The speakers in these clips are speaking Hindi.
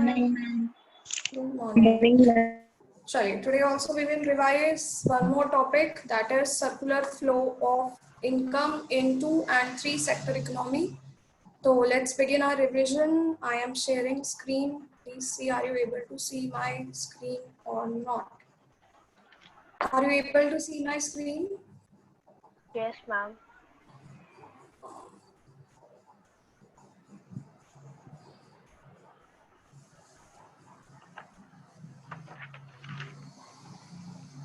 morning. Good morning. Morning, ma'am. Sorry, today also we will revise one more topic, that is circular flow of income in 2 and 3 sector economy. So let's begin our revision. I am sharing screen. Please see, are you able to see my screen or not? Are you able to see my screen? Yes, ma'am.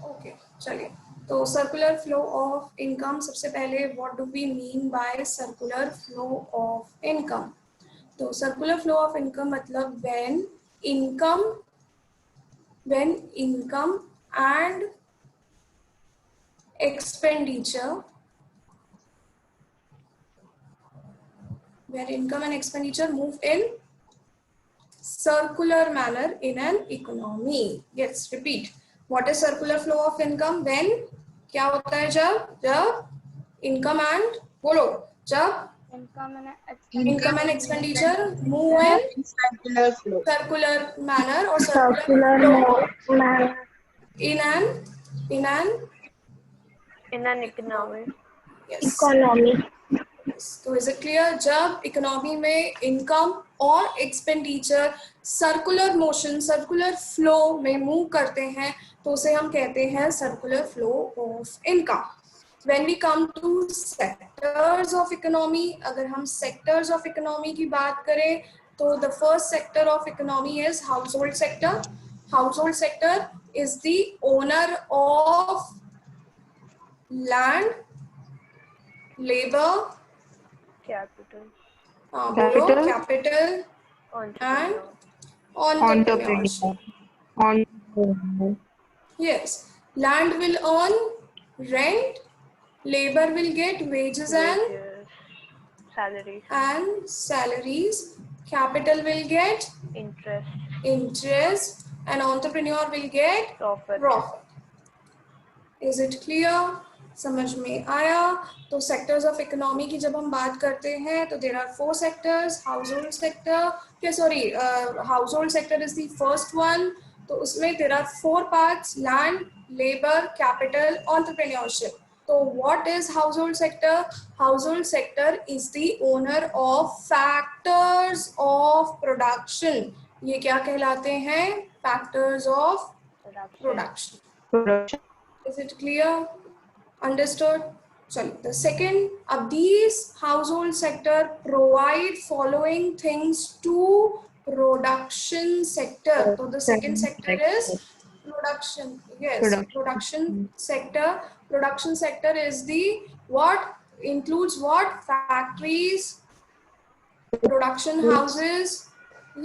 Okay चलिए, तो सर्कुलर फ्लो ऑफ इनकम, सबसे पहले what do we mean by circular flow of income? तो सर्कुलर फ्लो ऑफ इनकम मतलब when income and expenditure move in circular manner in an economy. Yes, repeat. What is circular flow of income? When क्या होता है जब income and बोलो, जब income and expenditure move in Circular flow. circular manner or Circular manner. in an economy. yes. Economy. तो इज इट क्लियर? जब इकोनॉमी में इनकम और expenditure circular motion, circular flow में मूव करते हैं तो उसे हम कहते हैं circular flow of income. When we come to sectors of economy, अगर हम सेक्टर्स ऑफ इकोनॉमी की बात करें तो the first sector of economy is household sector. Household sector is the owner of land, labor, Capital. Capital and entrepreneurship. Entrepreneur. Yes, land will earn rent, labor will get wages Wages, salaries, capital will get interest, and entrepreneur will get profit. Is it clear? समझ में आया? तो सेक्टर्स ऑफ इकोनॉमी की जब हम बात करते हैं तो there are 4 sectors. Household sector, household sector is the first one. तो उसमें there are 4 parts: land, labour, capital, entrepreneurship. तो what is household sector? Household sector is the owner of factors of production. ये क्या कहलाते हैं? Factors of production. Is it clear? Understood? So the second, these household sector provide following things to production sector. So the second sector is production. Yes, production sector. Production sector is the what? Includes what? Factories, production houses.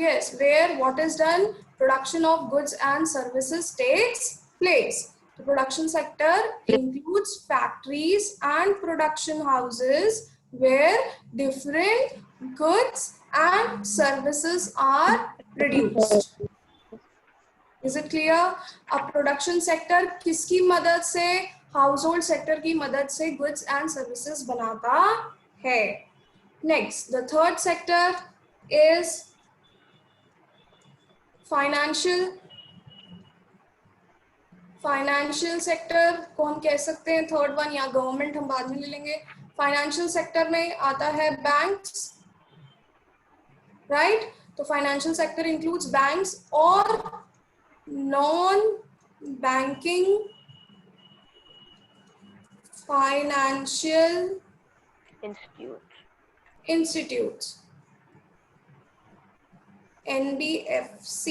Yes, where what is done? Production of goods and services takes place. The production sector includes factories and production houses where different goods and services are produced. Is it clear? अब production sector किसकी मदद से? Household sector की मदद से goods and services बनाता है. Next, the third sector is financial sector को हम कह सकते हैं थर्ड वन, या गवर्नमेंट हम बाद में ले लेंगे. फाइनेंशियल सेक्टर में आता है बैंक्स, राइट? तो फाइनेंशियल सेक्टर इंक्लूड्स बैंक्स और non banking financial institutes, NBFC.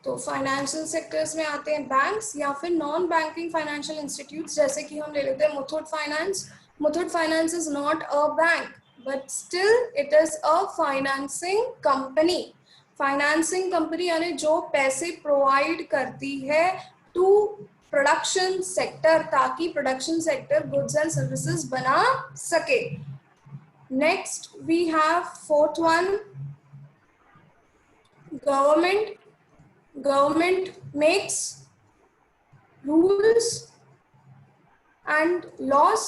तो फाइनेंशियल सेक्टर्स में आते हैं बैंक्स या फिर नॉन बैंकिंग फाइनेंशियल इंस्टीट्यूट्स, जैसे कि हम ले लेते हैं Muthoot finance. Muthoot finance is not a bank but still it is a financing company. Financing company यानी जो पैसे प्रोवाइड करती है टू प्रोडक्शन सेक्टर, ताकि production sector goods and services बना सके. Next we have fourth one, government. Government makes rules and laws,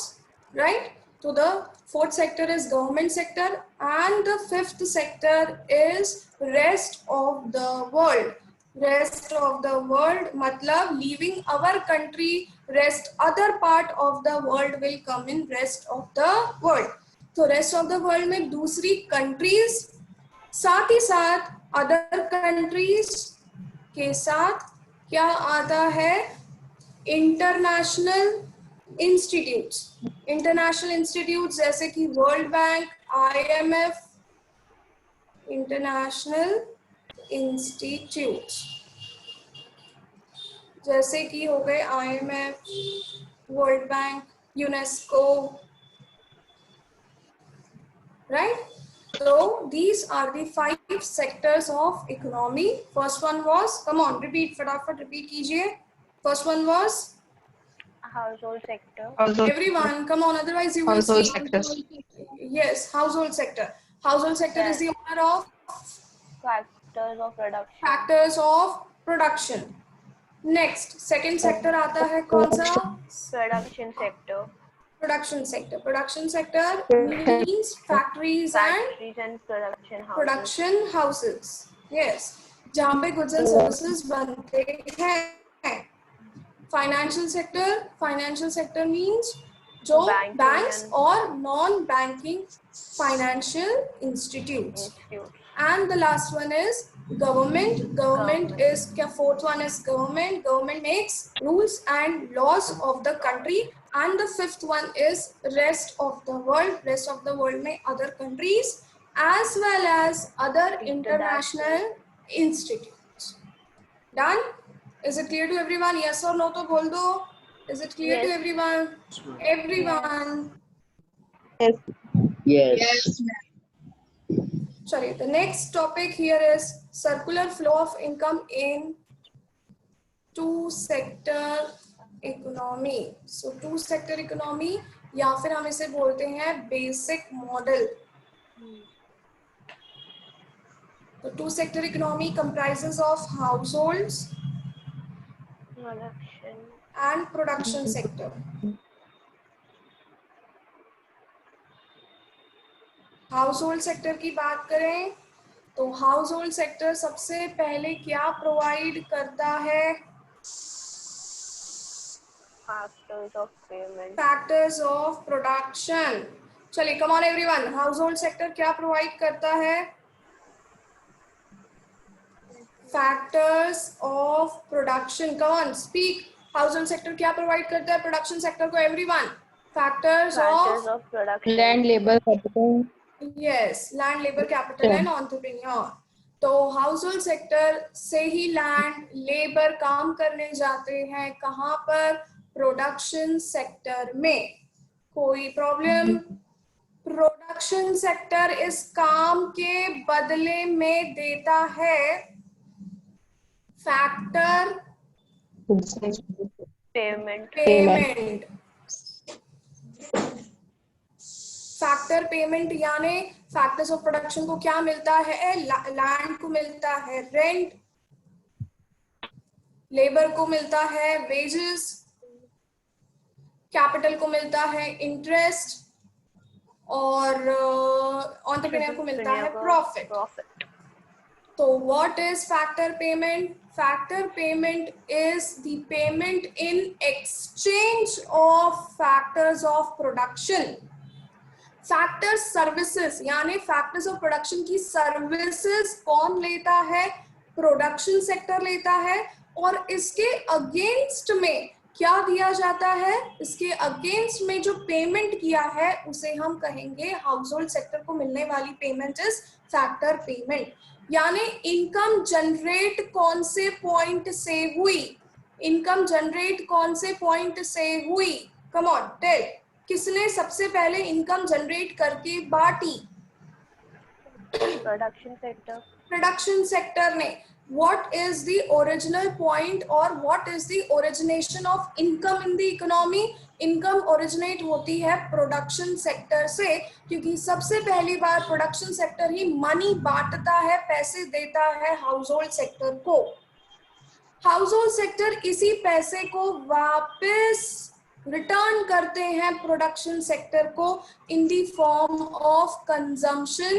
right? So the fourth sector is government sector, and the fifth sector is rest of the world. Rest of the world matlab leaving our country, rest other part of the world will come in rest of the world. तो rest of the world में दूसरी countries साथ ही साथ other countries के साथ क्या आता है, इंटरनेशनल इंस्टीट्यूट्स जैसे कि world bank, IMF, international institutes जैसे कि हो गए IMF, world bank, UNESCO, right. So these are the 5 sectors of economy. First one was, come on, repeat, फटाफट repeat कीजिए. First one was household sector, everyone, come on, otherwise you will Household see. sectors. Yes, household sector. Household sector is the owner of factors of production, factors of production. Next, second sector आता है कौन सा? production sector, Production sector. Production sector means factories and production houses. production houses. Yes, जहाँ पे goods and services बनते हैं. Financial sector means जो Banking banks and- और non-banking financial institutes. And the last one is government. Government is क्या? Fourth one is government. Government makes rules and laws of the country. And the fifth one is rest of the world. Rest of the world में other countries as well as other international institutes. Done? Is it clear to everyone? Yes or no? तो बोल दो. Is it clear to Yes. everyone? Everyone. Yes. Sorry, the next topic here is circular flow of income in two-sector economy. So two-sector economy या फिर हम इसे बोलते हैं basic model. The two-sector economy comprises of households Production. and production sector. Household sector की बात करें तो हाउसहोल्ड सेक्टर सबसे पहले क्या प्रोवाइड करता है? Factors of payment, factors of production. चलिए come on everyone, household sector क्या प्रोवाइड करता है? Factors of production. Come on speak. Household sector क्या प्रोवाइड करता है प्रोडक्शन सेक्टर को? Everyone. Factors factors of of production, Land, labor, capital. Yes, land, labour, capital and entrepreneur. तो हाउसहोल्ड सेक्टर से ही लैंड, लेबर काम करने जाते हैं कहाँ पर? प्रोडक्शन सेक्टर में. कोई प्रॉब्लम? प्रोडक्शन सेक्टर इस काम के बदले में देता है factor payment, payment. Factor payment यानी फैक्टर्स ऑफ प्रोडक्शन को क्या मिलता है? लैंड को मिलता है रेंट, लेबर को मिलता है वेजेस, कैपिटल को मिलता है इंटरेस्ट और एंटरप्रेन्योर को मिलता है profit. So what is factor payment? Factor payment is the payment in exchange of factors of production. Factor services यानी फैक्टर्स ऑफ प्रोडक्शन की सर्विसेज कौन लेता है? प्रोडक्शन सेक्टर लेता है. और इसके अगेंस्ट में क्या दिया जाता है? इसके अगेंस्ट में जो पेमेंट किया है उसे हम कहेंगे हाउसहोल्ड सेक्टर को मिलने वाली पेमेंट इज फैक्टर पेमेंट. यानी इनकम जनरेट कौन से पॉइंट से हुई? इनकम जनरेट कौन से पॉइंट से हुई? Come on tell. किसने सबसे पहले इनकम जनरेट करके बांटी? Production sector. प्रोडक्शन सेक्टर ने. What is the original point or what is the origination of income in the economy? Income originate होती है प्रोडक्शन सेक्टर से, क्योंकि सबसे पहली बार प्रोडक्शन सेक्टर ही मनी बांटता है, पैसे देता है हाउसहोल्ड सेक्टर को. हाउसहोल्ड सेक्टर इसी पैसे को वापस रिटर्न करते हैं प्रोडक्शन सेक्टर को इन the form of consumption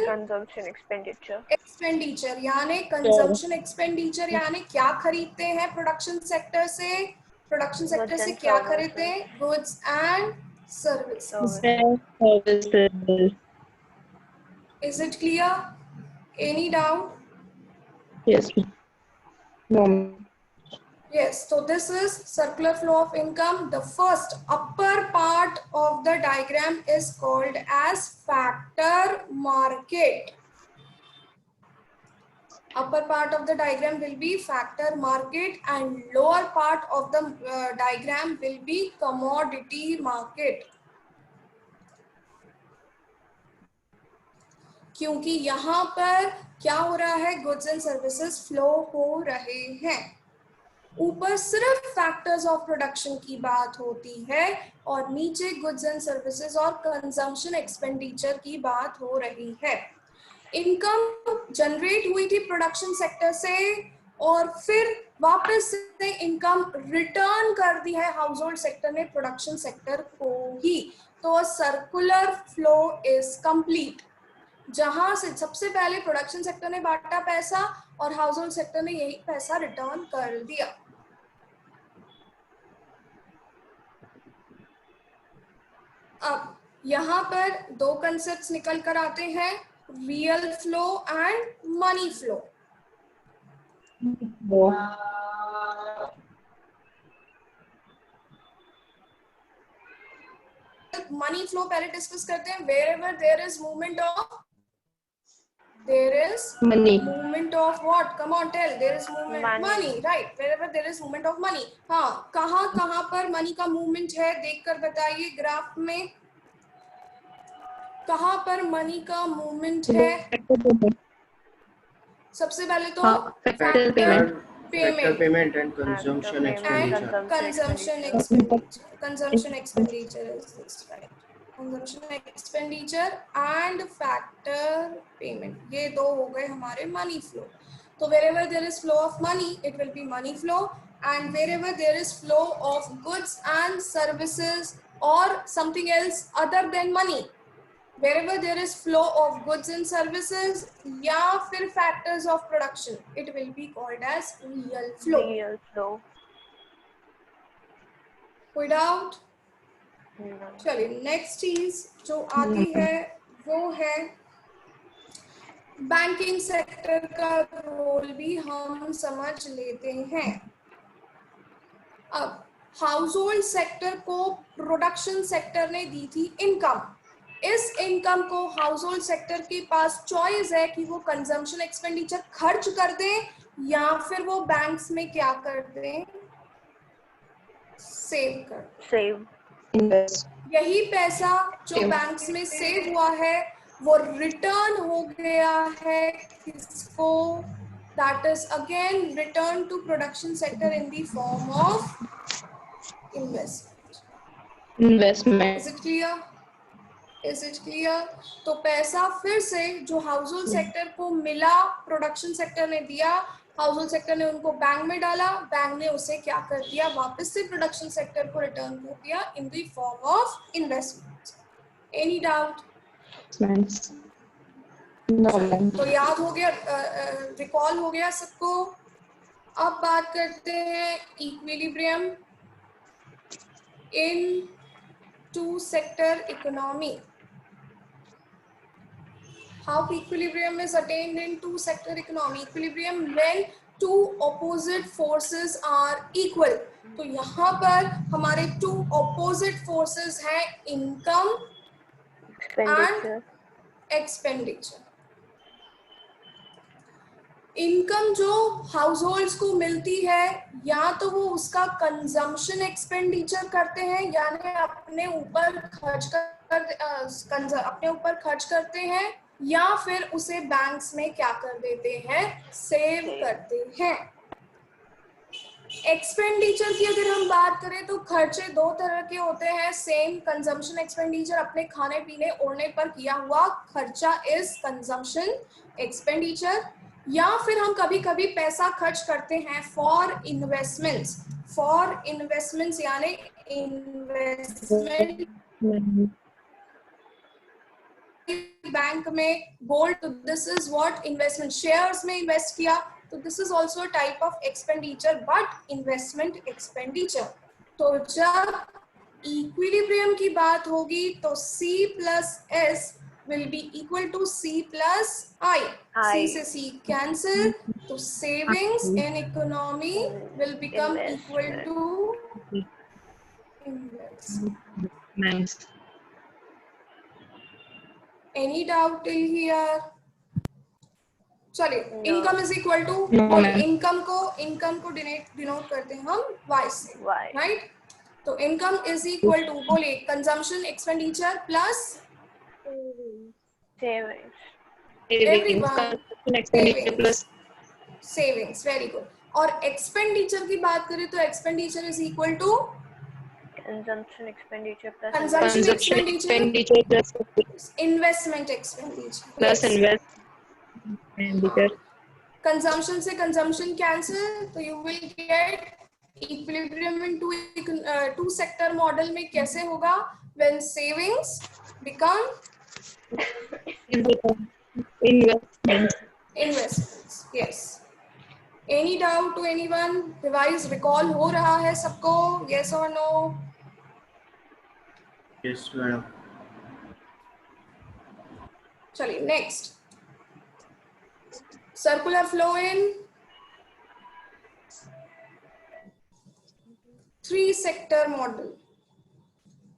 expenditure, expenditure, यानी कंजम्पशन एक्सपेंडिचर यानी क्या खरीदते हैं प्रोडक्शन सेक्टर से, प्रोडक्शन सेक्टर Goods से and क्या services. खरीदते हैं, goods and service. Services. Is it clear? Any doubt? Yes. No. Yes, so this is circular flow of income. The first upper part of the diagram is called as factor market. Upper part of the diagram will be factor market and lower part of the diagram will be commodity market. क्योंकि यहाँ पर क्या हो रहा है, गुड्स एंड सर्विसेज फ्लो हो रहे हैं। ऊपर सिर्फ फैक्टर्स ऑफ प्रोडक्शन की बात होती है और नीचे गुड्स एंड सर्विसेज और कंजम्पशन एक्सपेंडिचर की बात हो रही है। इनकम जनरेट हुई थी प्रोडक्शन सेक्टर से और फिर वापस से इनकम रिटर्न कर दी है हाउस होल्ड सेक्टर ने प्रोडक्शन सेक्टर को ही। तो सर्कुलर फ्लो इज कंप्लीट, जहां से सबसे पहले प्रोडक्शन सेक्टर ने बांटा पैसा और हाउस होल्ड सेक्टर ने यही पैसा रिटर्न कर दिया। अब यहाँ पर दो कंसेप्ट्स निकल कर आते हैं, real flow and money flow. Money flow पहले डिस्कस करते हैं। wherever there is movement of, there is Money. movement of what? Come on, tell. There is movement money, right? Wherever there is movement of money. हाँ, कहाँ पर मनी का मूवमेंट है देखकर बताइए ग्राफ में, कहाँ पर मनी का मूवमेंट है। सबसे पहले तो Factor payment. Factor payment and consumption expenditure. Consumption expenditure is this, right? Consumption expenditure and factor payment, ये दो हो गए हमारे money flow। तो wherever there is flow of money, it will be money flow, and wherever there is flow of goods and services or something else other than money, wherever there is flow of goods and services या फिर factors of production, it will be called as real flow. Real flow. कोई डाउट? चलिए नेक्स्ट चीज जो आती है वो है बैंकिंग सेक्टर का रोल भी हम समझ लेते हैं। अब हाउस होल्ड सेक्टर को प्रोडक्शन सेक्टर ने दी थी इनकम। इस इनकम को हाउस होल्ड सेक्टर के पास चॉइस है कि वो कंजम्पशन एक्सपेंडिचर खर्च कर दें या फिर वो बैंक्स में क्या कर दें, सेव कर दें। Save. Invest. यही पैसा जो बैंक्स में सेव हुआ है वो रिटर्न हो गया है किसको, that is again return to production sector in the form of investment. Investment. Is it clear? Is it clear? तो पैसा फिर से जो हाउस होल्ड सेक्टर को मिला प्रोडक्शन सेक्टर ने दिया, हाउस होल्ड सेक्टर ने उनको बैंक में डाला, बैंक ने उसे क्या कर दिया, वापस से प्रोडक्शन सेक्टर को रिटर्न कर दिया इन the form of investment. Any doubt? No. तो याद हो गया, रिकॉल हो गया सबको। अब बात करते हैं equilibrium in two sector economy. How equilibrium is attained in two sector economy? Equilibrium when two opposite forces are equal. तो यहाँ पर हमारे two opposite forces हैं income Expenditure. एक्सपेंडिचर। इनकम जो हाउस होल्ड्स को मिलती है या तो वो उसका कंजम्पशन एक्सपेंडिचर करते हैं यानी अपने ऊपर खर्च करते हैं या फिर उसे बैंक्स में क्या कर देते हैं, सेव करते हैं। एक्सपेंडिचर की अगर हम बात करें तो खर्चे दो तरह के होते हैं सेम। कंजम्पशन एक्सपेंडिचर अपने खाने पीने ओढ़ने पर किया हुआ खर्चा इज कंजम्पशन एक्सपेंडिचर, या फिर हम कभी कभी पैसा खर्च करते हैं फॉर इन्वेस्टमेंट्स यानी इन्वेस्टमेंट बैंक में, गोल्ड, तो this is what investment, shares में इन्वेस्ट किया, तो this is also type of expenditure but investment expenditure. तो जब इक्विलिब्रियम की बात होगी तो C plus S will be equal to C plus I. C से C cancel, तो savings in economy will become equal to investment. Any doubt till here? चलिए, income is equal to, income को डिनोट करते हैं हम Y से, राइट? तो इनकम इज इक्वल टू, बोलिए, consumption expenditure plus savings, very good. और एक्सपेंडिचर की बात करें तो expenditure is equal to consumption expenditure plus investment expenditure plus investment. Consumption से कंजम्पशन कैंसिल, तो you will get equilibrium in two sector model में कैसे होगा? When savings become investments. Yes, any doubt to anyone? Revise recall हो रहा है सबको? यस और नो? Yes madam. चलिए next, circular flow in 3 sector model,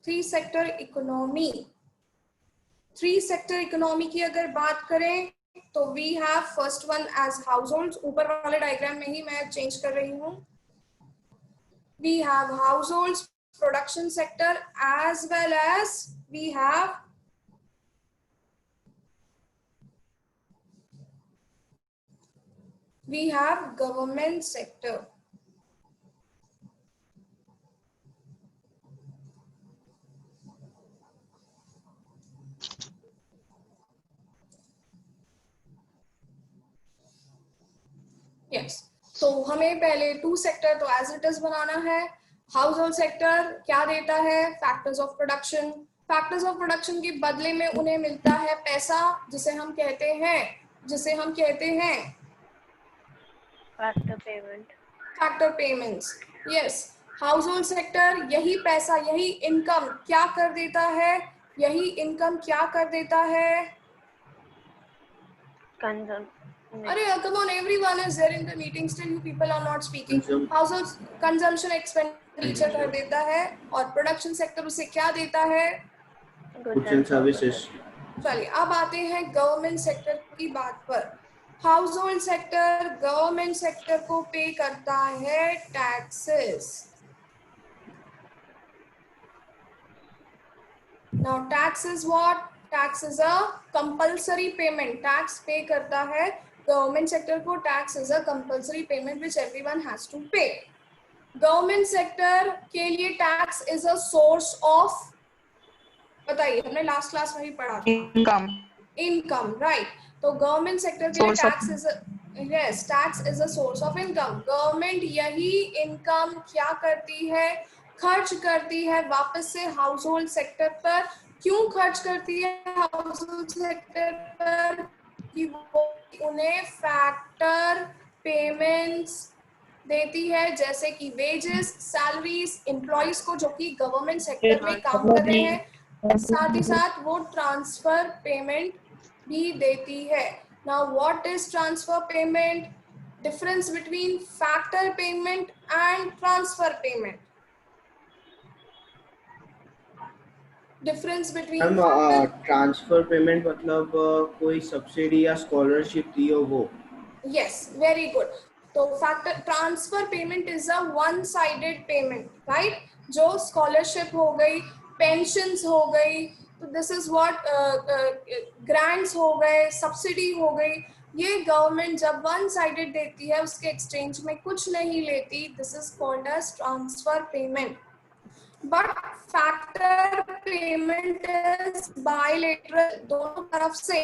3 sector economy. 3 sector economy की अगर बात करें तो we have first one as household, ऊपर वाले डायग्राम में ही मैं चेंज कर रही हूं। We have household production sector as well as we have government sector. Yes. तो हमें पहले 2 सेक्टर तो एज इट इज बनाना है। हाउस होल्ड सेक्टर क्या देता है? Factors of production. Factors of production के बदले में उन्हें मिलता है पैसा, जिसे हम कहते हैं factor payments. Yes, house hold sector यही पैसा, यही इनकम क्या कर देता है? अरे come on, everyone is there in the meeting, still you people are not speaking. Household consumption expenditure कर देता है, और प्रोडक्शन सेक्टर उसे क्या देता है? Goods and services. चलिए अब आते हैं गवर्नमेंट सेक्टर की बात पर। House hold sector government sector को पे करता है taxes. Now tax is what? Tax is a compulsory payment. Tax pay करता है गवर्नमेंट सेक्टर को। Tax is a compulsory payment which everyone has to pay. Government sector के लिए tax is a source of, बताइए, हमने लास्ट क्लास में भी पढ़ा था, इनकम, राइट? तो गवर्नमेंट सेक्टर के लिए tax is a source of income. Government यही इनकम क्या करती है? खर्च करती है वापस से हाउस होल्ड सेक्टर पर। क्यों खर्च करती है हाउस होल्ड सेक्टर पर? कि वो उन्हें फैक्टर पेमेंट्स देती है, जैसे कि वेजेस, सैलरीज, एम्प्लॉइज को जो कि गवर्नमेंट सेक्टर में काम कर रहे हैं। साथ ही साथ वो ट्रांसफर पेमेंट भी देती है। Now what is transfer payment? Difference between factor payment and transfer payment. Difference between transfer payment मतलब कोई सब्सिडी या स्कॉलरशिप दी हो वो। Yes, very good. तो factor transfer payment is a one sided payment, right? जो स्कॉलरशिप हो गई, पेंशन्स हो गई, तो दिस इज व्हाट, ग्रांट्स हो गए, सब्सिडी हो गई, ये गवर्नमेंट जब वन साइडेड देती है, उसके एक्सचेंज में कुछ नहीं लेती, this is called as transfer payment. But factor payment is bilateral, दोनों तरफ से,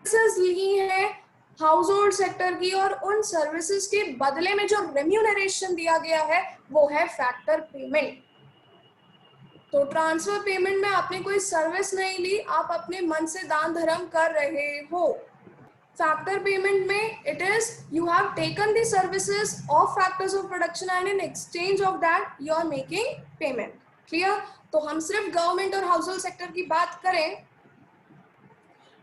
सर्विसेज ली हैं हाउस होल्ड सेक्टर की, और उन सर्विसेज के बदले में जो रेम्यूनरेशन दिया गया है वो है फैक्टर पेमेंट। तो ट्रांसफर पेमेंट में आपने कोई सर्विस नहीं ली, आप अपने मन से दान धर्म कर रहे हो। फैक्टर पेमेंट में it is you have taken the services of factors of production and in exchange of that you are making payment. Clear? तो हम सिर्फ गवर्नमेंट और हाउस होल्ड सेक्टर की बात करें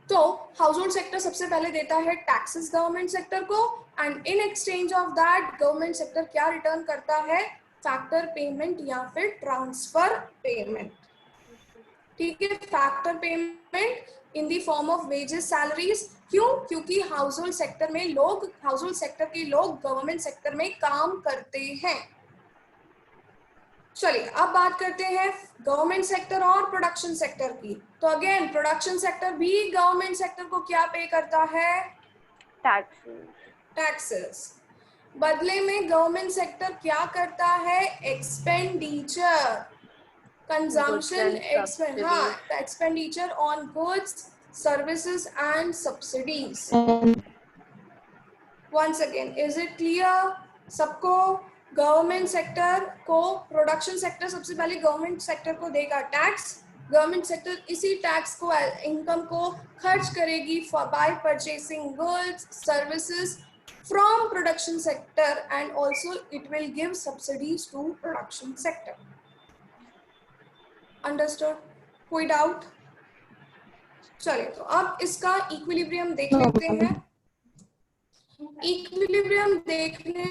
तो हाउस होल्ड सेक्टर सबसे पहले देता है टैक्सेस गवर्नमेंट सेक्टर को, and in exchange of that government sector क्या रिटर्न करता है? फैक्टर पेमेंट या फिर ट्रांसफर पेमेंट। ठीक है, factor payment in the form of wages salaries. क्यों? क्योंकि हाउस होल्ड सेक्टर में लोग, हाउस होल्ड सेक्टर के लोग गवर्नमेंट सेक्टर में काम करते हैं। चलिए अब बात करते हैं गवर्नमेंट सेक्टर और प्रोडक्शन सेक्टर की। तो अगेन प्रोडक्शन सेक्टर भी गवर्नमेंट सेक्टर को क्या पे करता है? टैक्सेस। बदले में गवर्नमेंट सेक्टर क्या करता है? Expenditure, consumption expenditure on goods, services and subsidies. Once again, is it clear सबको? गवर्नमेंट सेक्टर को, प्रोडक्शन सेक्टर सबसे पहले गवर्नमेंट सेक्टर को देगा टैक्स, गवर्नमेंट सेक्टर इसी टैक्स को, इनकम को खर्च करेगी for buy purchasing goods services from production sector, and also it will give subsidies to production sector. Understood? कोई डाउट? चलिए तो अब इसका इक्विलिब्रियम देख लेते हैं। इक्विलिब्रियम देखने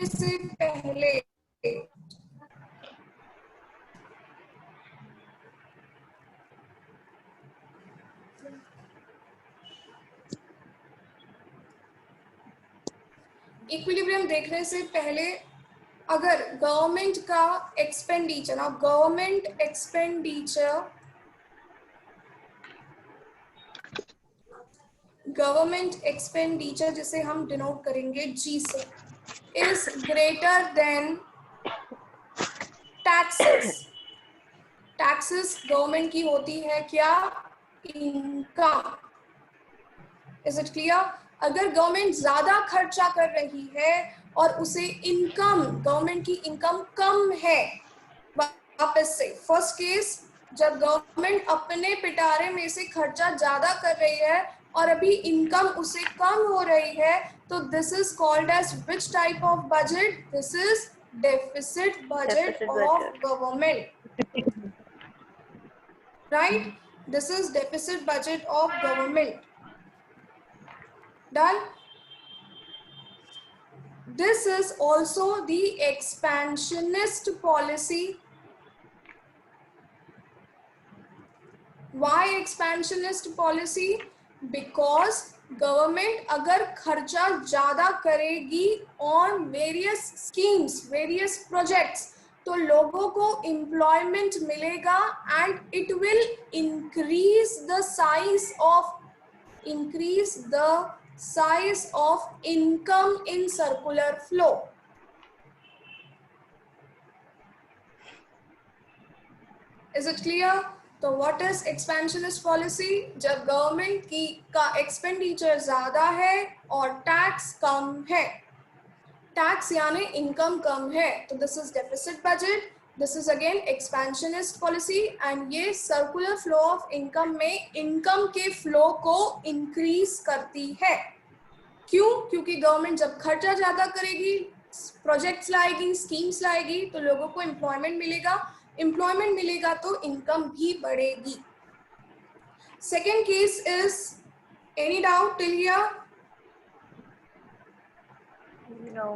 से पहले अगर गवर्नमेंट का एक्सपेंडिचर, अब गवर्नमेंट एक्सपेंडिचर जिसे हम डिनोट करेंगे जी से, is greater than taxes. Taxes government की होती है क्या? इनकम। Is it clear? अगर गवर्नमेंट ज्यादा खर्चा कर रही है और उसे इनकम, गवर्नमेंट की इनकम कम है, वापस से फर्स्ट केस, जब गवर्नमेंट अपने पिटारे में से खर्चा ज्यादा कर रही है और अभी इनकम उसे कम हो रही है, तो this is called as which type of budget? This is deficit budget of government, right? This is deficit budget of government. Done? This is also the expansionist policy. Why expansionist policy? Because government अगर खर्चा ज्यादा करेगी on various schemes, various projects, तो लोगों को employment मिलेगा and it will increase the size of income in circular flow. Is it clear? तो what is expansionist policy? जब गवर्नमेंट की का एक्सपेंडिचर ज्यादा है और टैक्स कम है, टैक्स यानी इनकम कम है, तो this is deficit budget. This is again expansionist policy, and ये सर्कुलर फ्लो ऑफ इनकम में इनकम के फ्लो को इंक्रीज करती है। क्यों? क्योंकि गवर्नमेंट जब खर्चा ज्यादा करेगी, प्रोजेक्ट्स लाएगी, स्कीम्स लाएगी, तो लोगों को एम्प्लॉयमेंट मिलेगा, एम्प्लॉयमेंट मिलेगा तो इनकम भी बढ़ेगी। Second case is, any doubt till here? No,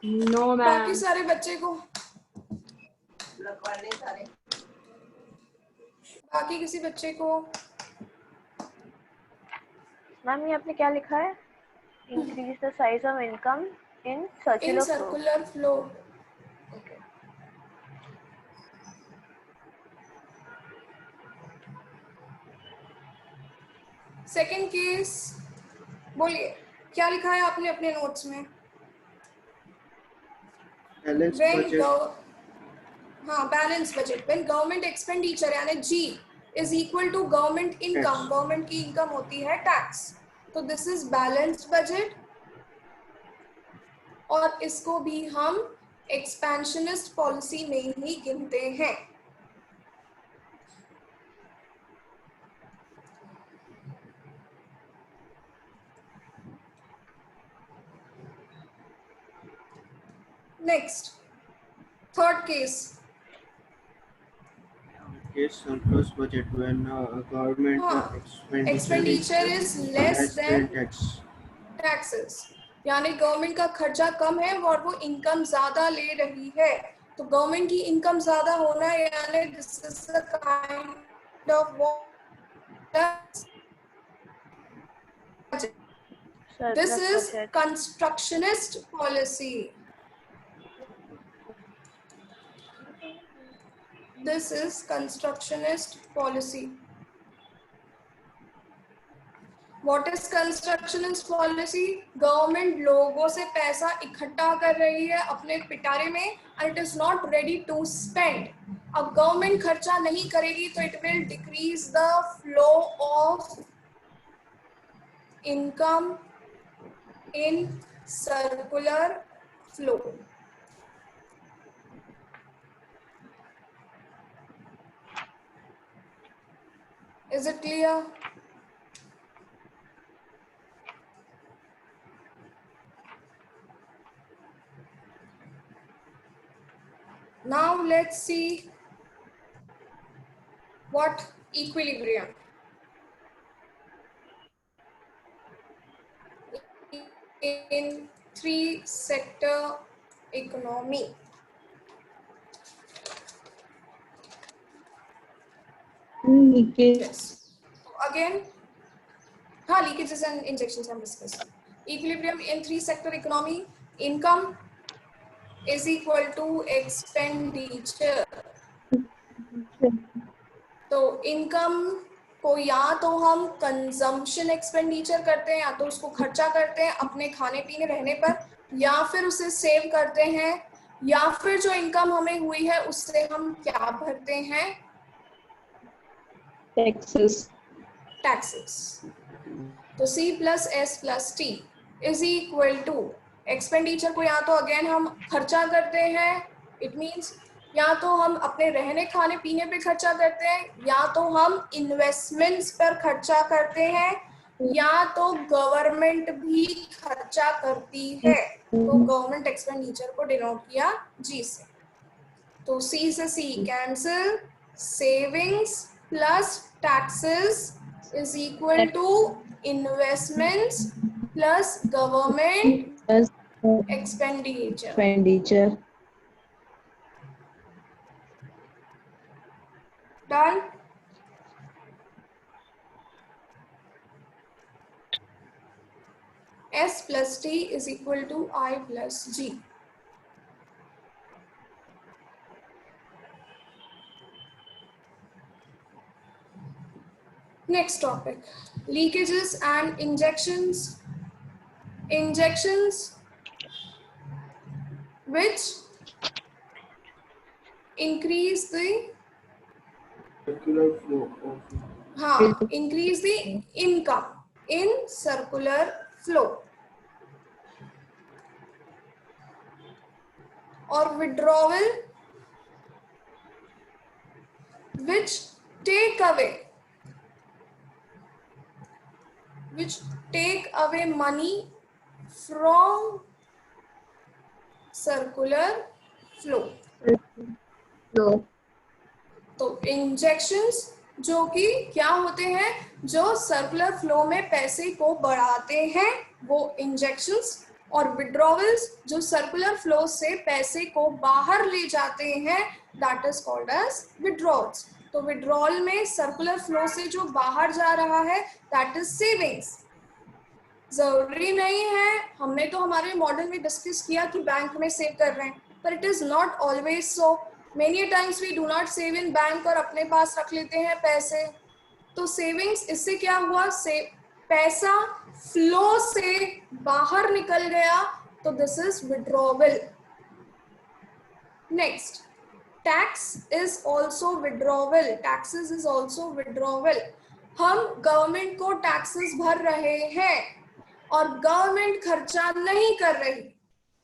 ma'am. बाकी सारे बच्चे को, बाकी किसी बच्चे को? मैम ये आपने क्या लिखा है? Increase the size of income in circular flow. Okay. Second case बोलिए, क्या लिखा है आपने अपने नोट्स में? Balance budget. हाँ, balance budget. When government expenditure यानी G is equal to government income, government की इनकम होती है टैक्स, तो दिस इज बैलेंस्ड बजट और इसको भी हम एक्सपेंशनिस्ट पॉलिसी में ही गिनते हैं। Next, third case, Case surplus budget when government हाँ, expenditure is less than tax. taxes, यानी गवर्नमेंट का खर्चा कम है और वो इनकम ज्यादा ले रही है। तो गवर्नमेंट की इनकम ज्यादा होना यानी this is a kind of this is constructionist policy. This is constructionist policy. What is constructionist policy? Government लोगों से पैसा इकट्ठा कर रही है अपने पिटारे में and it is not ready to spend. अब गवर्नमेंट खर्चा नहीं करेगी तो it will decrease the flow of income in circular flow. Is it clear? Now let's see what equilibrium. In three sector economy. Yes. Again, leakages and injections हम discuss. Equilibrium in three sector economy. Income is equal to expenditure. तो इनकम को या तो हम कंजम्पशन एक्सपेंडिचर करते हैं, या तो उसको खर्चा करते हैं अपने खाने पीने रहने पर, या फिर उसे सेव करते हैं, या फिर जो इनकम हमें हुई है उससे हम क्या भरते हैं? टैक्सेस। तो C plus S plus T is equal to expenditure को या तो अगेन हम खर्चा करते हैं, इट मीन्स या तो हम अपने रहने खाने पीने पे खर्चा करते हैं, या तो हम इन्वेस्टमेंट्स पर खर्चा करते हैं, या तो गवर्नमेंट भी खर्चा करती है। तो गवर्नमेंट एक्सपेंडिचर को डिनोट किया G से। तो C से C cancel, savings plus taxes is equal to investments plus government expenditure. Done. S plus T is equal to I plus G. Next topic, leakages and injections. Injections which increase the Circular flow of increase the income in circular flow. Or withdrawal which take away money from circular flow. तो इंजेक्शंस जो कि क्या होते हैं, जो सर्कुलर फ्लो में पैसे को बढ़ाते हैं, वो इंजेक्शंस, और विड्रॉवल्स जो सर्कुलर फ्लो से पैसे को बाहर ले जाते हैं, that is called as withdrawals. तो विड्रॉल में सर्कुलर फ्लो से जो बाहर जा रहा है दैट इज सेविंग्स। जरूरी नहीं है, हमने तो हमारे मॉडल में डिस्कस किया कि बैंक में सेव कर रहे हैं, पर it is not always so. Many times we do not save in bank और अपने पास रख लेते हैं पैसे। तो सेविंग्स, इससे क्या हुआ, पैसा फ्लो से बाहर निकल गया, तो this is withdrawal. Next, tax is also withdrawal, taxes is also withdrawal. हम गवर्नमेंट को टैक्सेस भर रहे हैं और गवर्नमेंट खर्चा नहीं कर रही,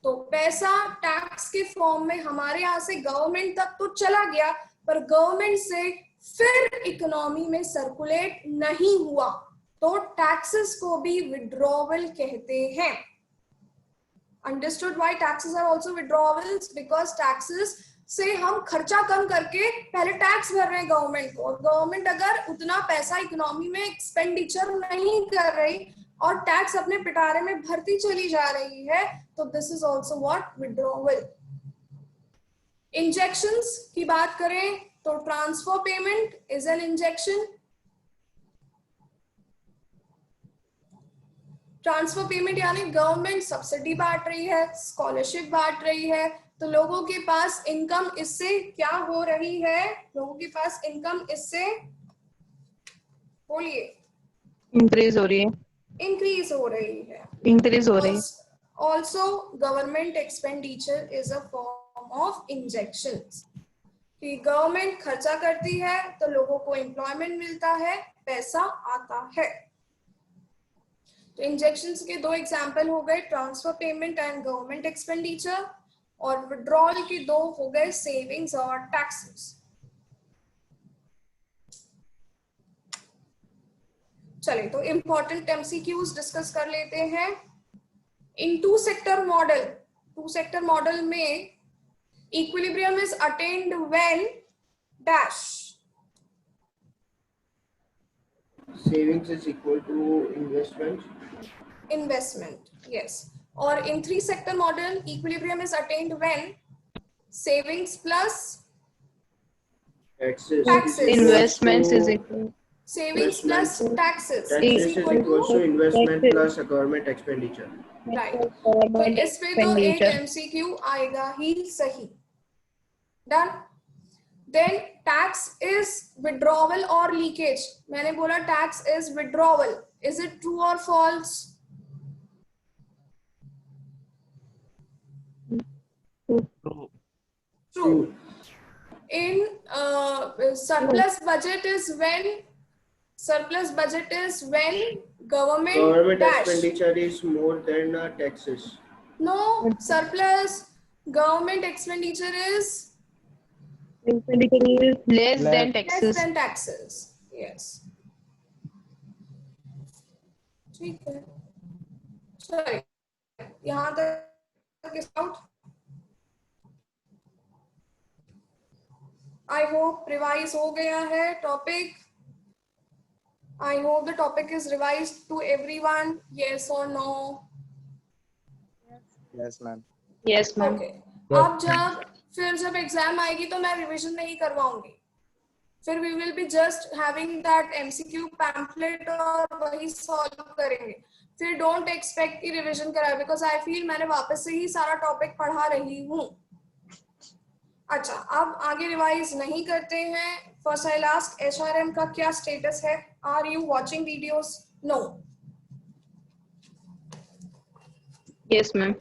तो पैसा टैक्स के फॉर्म में हमारे यहाँ से गवर्नमेंट तक तो चला गया, पर गवर्नमेंट से फिर इकोनॉमी में सर्कुलेट नहीं हुआ, तो टैक्सेस को भी विड्रॉवल कहते हैं। Understood why taxes are also withdrawals? Because taxes से हम खर्चा कम करके पहले टैक्स भर रहे हैं गवर्नमेंट को, और गवर्नमेंट अगर उतना पैसा इकोनॉमी में एक्सपेंडिचर नहीं कर रही और टैक्स अपने पिटारे में भरती चली जा रही है, तो this is also what? Withdrawal. Injections की बात करें तो transfer payment is an injection. Transfer payment यानी गवर्नमेंट सब्सिडी बांट रही है, स्कॉलरशिप बांट रही है, तो लोगों के पास इनकम इससे क्या हो रही है? लोगों के पास इनकम इससे, बोलिए, इंक्रीज हो रही है, इंक्रीज हो रही है, इंक्रीज हो रही है। Also government expenditure is a form of injections, कि गवर्नमेंट खर्चा करती है तो लोगों को एम्प्लॉयमेंट मिलता है, पैसा आता है। तो इंजेक्शंस के दो एग्जाम्पल हो गए, transfer payment and government expenditure, और विड्रॉल के दो हो गए, सेविंग्स और टैक्सेस। चलिए तो इंपॉर्टेंट एमसीक्यूज डिस्कस कर लेते हैं। इन टू सेक्टर मॉडल में equilibrium is attend when dash, Savings is equal to investment, yes. Or in three sector model, equilibrium is attained when savings plus taxes. Investments is equal. Savings plus taxes. Taxes is equal to investment plus a government expenditure. Right. तो इसमें तो एक MCQ आएगा ही सही। Done. Then tax is withdrawal or leakage. मैंने बोला tax is withdrawal. Is it true or false? True. In surplus budget is when government dash. Expenditure is more than taxes. No, surplus government expenditure is Less than taxes. less than taxes. Yes. ठीक है, चलिए यहाँ तक is out. I hope revise हो गया है topic. I hope the topic is revised to everyone. Yes or no? Yes, ma'am. Yes, ma'am. Okay. अब जब एग्जाम आएगी तो मैं रिवीजन नहीं करवाऊंगी, फिर we will be just having that MCQ pamphlet और वही सॉल्व करेंगे, फिर don't expect कि रिवीजन कराए, because I feel मैंने वापस से ही सारा टॉपिक पढ़ा रही हूँ। अच्छा, अब आगे रिवाइज नहीं करते हैं। फर्स्ट आई लास्ट HRM का क्या स्टेटस है? Are you watching videos? No, Yes, ma'am.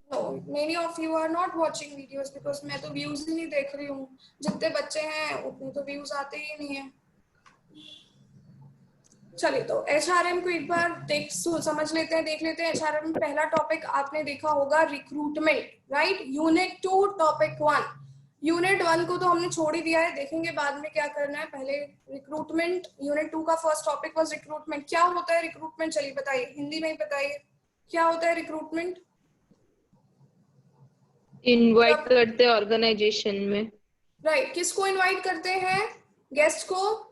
No, many of you are not watching videos because मैं तो व्यूज ही नहीं देख रही हूँ। जितने बच्चे हैं उतने तो व्यूज आते ही नहीं है। चलिए तो HRM को एक बार समझ लेते हैं, देख लेते हैं। HRM में पहला टॉपिक आपने देखा होगा recruitment, right? Unit 2 topic 1। Unit 1 को तो हमने छोड़ ही दिया है, देखेंगे बाद में क्या करना है। पहले रिक्रूटमेंट, यूनिट 2 का फर्स्ट टॉपिक वाज रिक्रूटमेंट। क्या होता है रिक्रूटमेंट? चलिए बताइए, हिंदी में ही बताइए, क्या होता है रिक्रूटमेंट? इनवाइट करते हैं ऑर्गेनाइजेशन में। राइट, किसको इनवाइट करते हैं? गेस्ट को?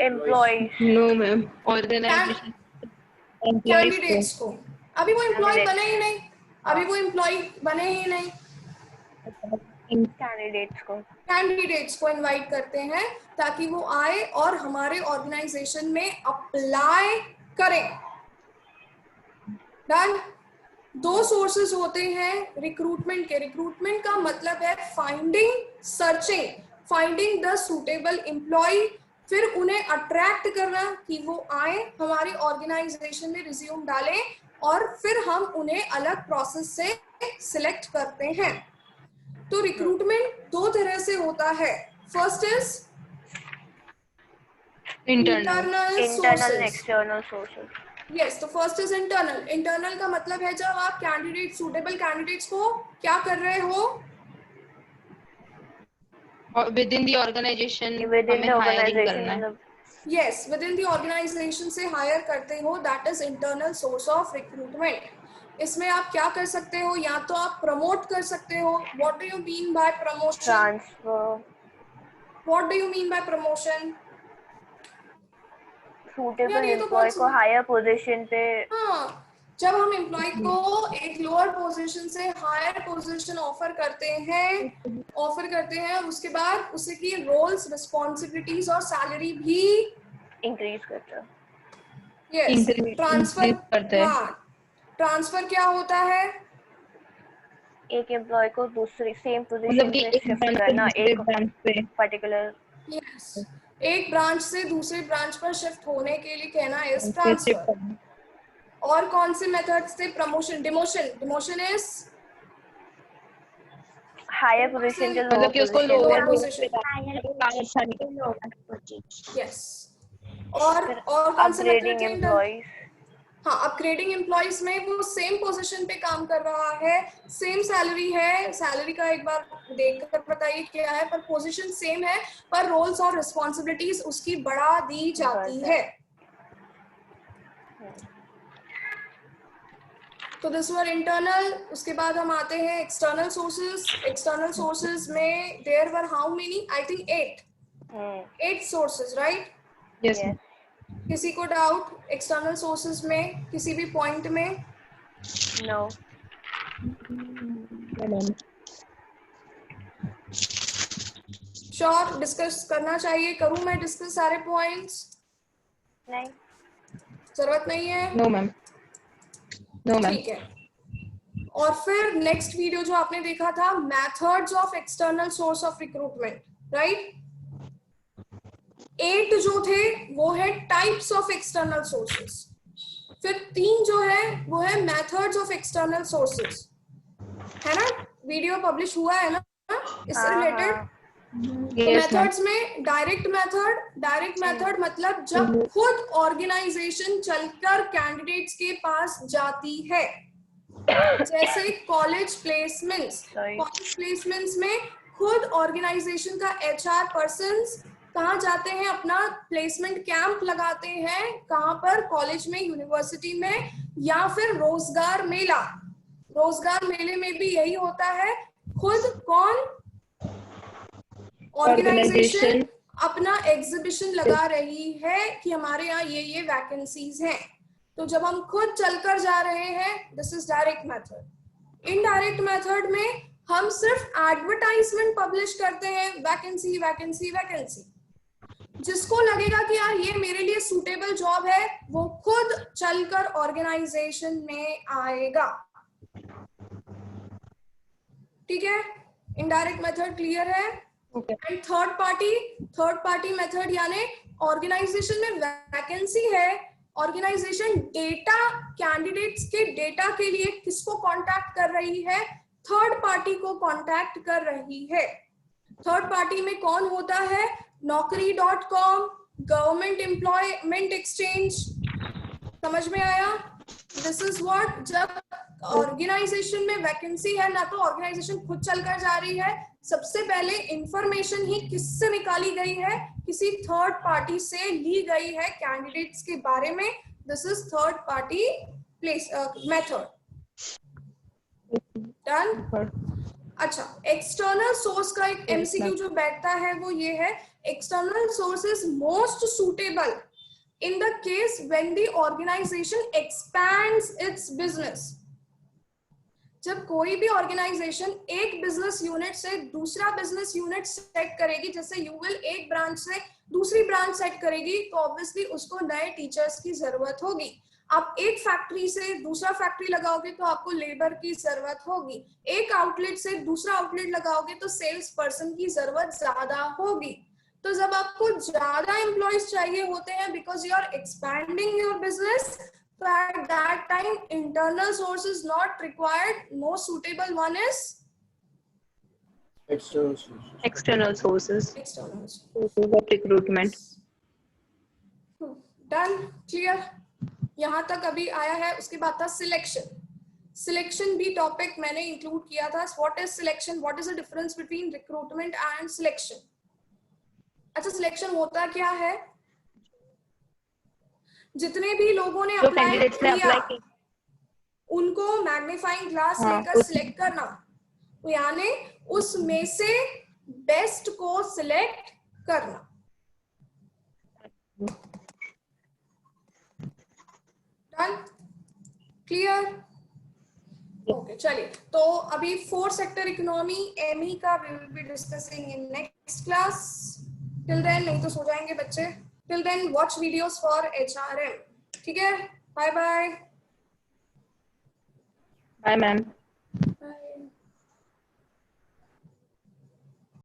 Employees. No ma'am, organization candidates को। अभी वो एम्प्लॉय बने ही नहीं, अभी वो एम्प्लॉय बने ही नहीं। कैंडिडेट्स को इनवाइट करते हैं ताकि वो आए और हमारे ऑर्गेनाइजेशन में अप्लाई करें। डन। 2 सोर्सेस होते हैं रिक्रूटमेंट के। रिक्रूटमेंट का मतलब है फाइंडिंग द सूटेबल एम्प्लॉय, फिर उन्हें अट्रैक्ट करना कि वो आए हमारी ऑर्गेनाइजेशन में रिज्यूम डालें, और फिर हम उन्हें अलग प्रोसेस से सिलेक्ट करते हैं। तो रिक्रूटमेंट 2 तरह से होता है। First is Internal. Internal internal and sources. external sources. Yes, तो फर्स्ट इज इंटरनल. इंटरनल का मतलब है जब आप कैंडिडेट, सूटेबल कैंडिडेट्स को क्या कर रहे हो, और within the organization Within हमें the hiring organization करना है. मतलब yes within the organization से हायर करते हो, that is internal source of recruitment. इसमें आप क्या कर सकते हो, या तो आप प्रमोट कर सकते हो. What do you mean by promotion? transfer, what do you mean by promotion? suitable ये तो employee बहुत को higher position पे. हाँ, जब हम एम्प्लॉय को एक लोअर पोजीशन से हायर पोजीशन ऑफर करते हैं, उसके बाद उसे की रोल्स, रिस्पॉन्सिबिलिटीज और सैलरी भी increase करता है. यस ट्रांसफर करते हैं. हाँ, ट्रांसफर क्या होता है? एक एम्प्लॉय को दूसरी सेम मतलब पोजीशन कि पे एक शिफ्ट ब्रांच से करना दूसरे एक ब्रांच पे. पर्टिकुलर. यस, एक ब्रांच से दूसरे ब्रांच पर शिफ्ट होने के लिए कहना इज शिफ्ट ट्रांसफर. करना. और कौन से मेथड्स से? Promotion, demotion. Demotion is higher position से मतलब लोअर कि उसको position lower lower position position. पे. यस. और फिर कौन से मेथड अपग्रेडिंग थे? एम्प्लॉयज. हाँ, अपग्रेडिंग एम्प्लॉयज में वो सेम पोजीशन पे काम कर रहा है, सेम सैलरी है. सैलरी का एक बार देखकर बताइए क्या है, पर पोजीशन सेम है, पर रोल्स और रिस्पॉन्सिबिलिटीज उसकी बढ़ा दी जाती है. तो दिस वर इंटरनल. उसके बाद हम आते हैं एक्सटर्नल सोर्सेज. एक्सटर्नल सोर्सेज में there were how many? I think 8 sources, right? Yes. Yes. किसी को डाउट एक्सटर्नल सोर्सेज में किसी भी पॉइंट में? No. श्योर डिस्कस करना चाहिए? करूं मैं डिस्कस सारे पॉइंट्स? नहीं. जरूरत नहीं है? No ma'am. No ma'am. ठीक है. और फिर नेक्स्ट वीडियो जो आपने देखा था, methods of external source of recruitment, right? 8 जो थे वो है टाइप्स ऑफ एक्सटर्नल सोर्सेस. फिर 3 जो है वो है मेथड्स ऑफ एक्सटर्नल सोर्सेस, है ना? वीडियो पब्लिश हुआ है ना इससे रिलेटेड? तो Yes ma'am. मेथड्स में डायरेक्ट मेथड मतलब जब खुद ऑर्गेनाइजेशन चलकर कैंडिडेट्स के पास जाती है. जैसे कॉलेज प्लेसमेंट्स में खुद ऑर्गेनाइजेशन का HR पर्सन्स कहाँ जाते हैं, अपना प्लेसमेंट कैंप लगाते हैं. कहाँ पर? कॉलेज में, यूनिवर्सिटी में, या फिर रोजगार मेले में भी यही होता है. खुद कौन? ऑर्गेनाइजेशन अपना एग्जीबिशन लगा रही है कि हमारे यहाँ ये वैकेंसीज हैं. तो जब हम खुद चलकर जा रहे हैं, this is direct method. Indirect method में हम सिर्फ एडवर्टाइजमेंट पब्लिश करते हैं, वैकेंसी वैकेंसी वैकेंसी. जिसको लगेगा कि यार ये मेरे लिए सूटेबल जॉब है, वो खुद चलकर ऑर्गेनाइजेशन में आएगा. ठीक है? इनडायरेक्ट मेथड क्लियर है? एंड थर्ड पार्टी मेथड यानी ऑर्गेनाइजेशन में वैकेंसी है, ऑर्गेनाइजेशन डेटा, कैंडिडेट्स के डेटा के लिए किसको कांटेक्ट कर रही है? थर्ड पार्टी को कांटेक्ट कर रही है. थर्ड पार्टी में कौन होता है? Naukri.com, government employment exchange. समझ में आया? This is what. जब ऑर्गेनाइजेशन में वैकेंसी है ना, तो ऑर्गेनाइजेशन खुद चलकर जा रही है. सबसे पहले इंफॉर्मेशन ही किससे निकाली गई है? किसी थर्ड पार्टी से ली गई है कैंडिडेट्स के बारे में. This is third party place method. Done. अच्छा, एक्सटर्नल सोर्स का एक MCQ जो बैठता है वो ये है, external source is most suitable in the case when the organization expands its business. जब कोई भी ऑर्गेनाइजेशन एक बिजनेस यूनिट से दूसरा बिजनेस यूनिट सेट करेगी, जैसे यू विल एक ब्रांच से दूसरी ब्रांच सेट करेगी, तो ऑब्वियसली उसको नए टीचर्स की जरूरत होगी. आप एक फैक्ट्री से दूसरा फैक्ट्री लगाओगे तो आपको लेबर की जरूरत होगी. एक आउटलेट से दूसरा आउटलेट लगाओगे तो सेल्स पर्सन की जरूरत ज्यादा होगी. तो जब आपको ज्यादा एम्प्लॉयज चाहिए होते हैं because you are expanding your business, so at that time internal source is not required. Most suitable one is external sources external of recruitment. Done, clear, यहां तक अभी आया है। उसके बाद था सिलेक्शन। सिलेक्शन भी टॉपिक मैंने इंक्लूड किया था। What is selection, what is the difference between recruitment and selection. अच्छा, सिलेक्शन होता क्या है, जितने भी लोगों ने जो अप्लाई कैंडिडेट्स ने किया अप्लाई की, उनको मैग्नीफाइंग ग्लास हाँ, लेकर सिलेक्ट करना, यानी उसमें से बेस्ट को सिलेक्ट करना। Done, clear, okay. चलिए, तो अभी 4 सेक्टर इकोनॉमी एमई का we will be discussing in next class. Till then, नहीं तो सो जाएंगे बच्चे। Till then watch videos for HRM. ठीक है, बाय बाय। Bye ma'am.